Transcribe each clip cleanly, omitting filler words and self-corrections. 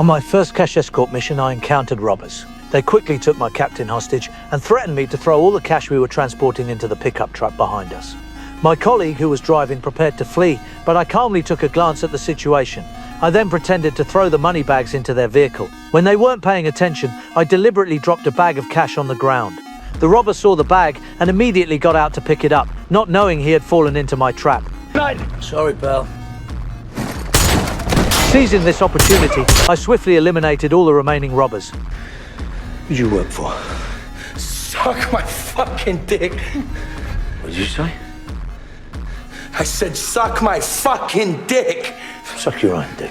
On my first cash escort mission, I encountered robbers. They quickly took my captain hostage and threatened me to throw all the cash we were transporting into the pickup truck behind us. My colleague, who was driving, prepared to flee, but I calmly took a glance at the situation. I then pretended to throw the money bags into their vehicle. When they weren't paying attention, I deliberately dropped a bag of cash on the ground. The robber saw the bag and immediately got out to pick it up, not knowing he had fallen into my trap. Sorry, pal. Seizing this opportunity, I swiftly eliminated all the remaining robbers. Who'd you work for? Suck my fucking dick. What did you say? I said suck my fucking dick. Suck your own dick.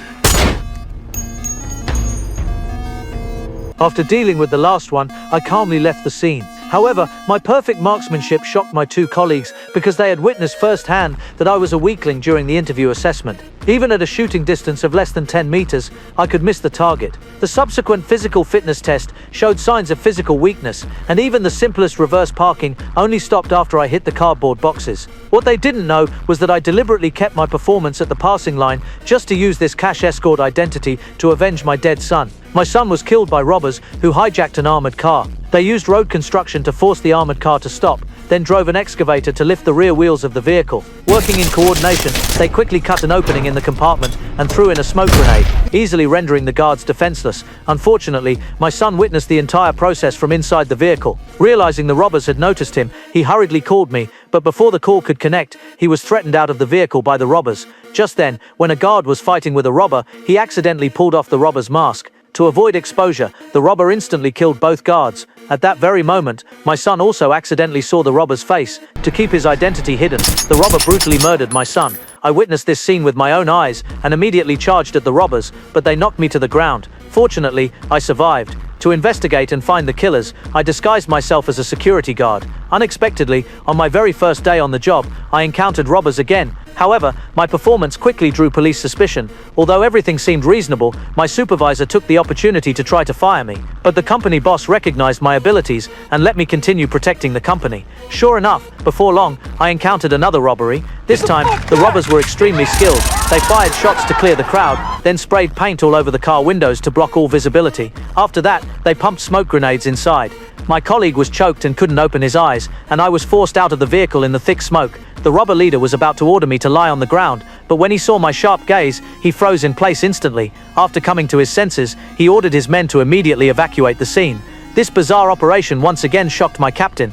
After dealing with the last one, I calmly left the scene. However, my perfect marksmanship shocked my two colleagues because they had witnessed firsthand that I was a weakling during the interview assessment. Even at a shooting distance of less than 10 meters, I could miss the target. The subsequent physical fitness test showed signs of physical weakness, and even the simplest reverse parking only stopped after I hit the cardboard boxes. What they didn't know was that I deliberately kept my performance at the passing line just to use this cash escort identity to avenge my dead son. My son was killed by robbers who hijacked an armored car. They used road construction to force the armored car to stop, then drove an excavator to lift the rear wheels of the vehicle. Working in coordination, they quickly cut an opening in the compartment and threw in a smoke grenade, easily rendering the guards defenseless. Unfortunately, my son witnessed the entire process from inside the vehicle. Realizing the robbers had noticed him, he hurriedly called me, but before the call could connect, he was threatened out of the vehicle by the robbers. Just then, when a guard was fighting with a robber, he accidentally pulled off the robber's mask. To avoid exposure, the robber instantly killed both guards. At that very moment, my son also accidentally saw the robber's face. To keep his identity hidden, the robber brutally murdered my son. I witnessed this scene with my own eyes and immediately charged at the robbers, but they knocked me to the ground. Fortunately, I survived. To investigate and find the killers, I disguised myself as a security guard. Unexpectedly, on my very first day on the job, I encountered robbers again. However, my performance quickly drew police suspicion. Although everything seemed reasonable, my supervisor took the opportunity to try to fire me. But the company boss recognized my abilities and let me continue protecting the company. Sure enough, before long, I encountered another robbery. This time, the robbers were extremely skilled. They fired shots to clear the crowd, then sprayed paint all over the car windows to block all visibility. After that, they pumped smoke grenades inside. My colleague was choked and couldn't open his eyes, and I was forced out of the vehicle in the thick smoke. The robber leader was about to order me to lie on the ground, but when he saw my sharp gaze, he froze in place instantly. After coming to his senses, he ordered his men to immediately evacuate the scene. This bizarre operation once again shocked my captain.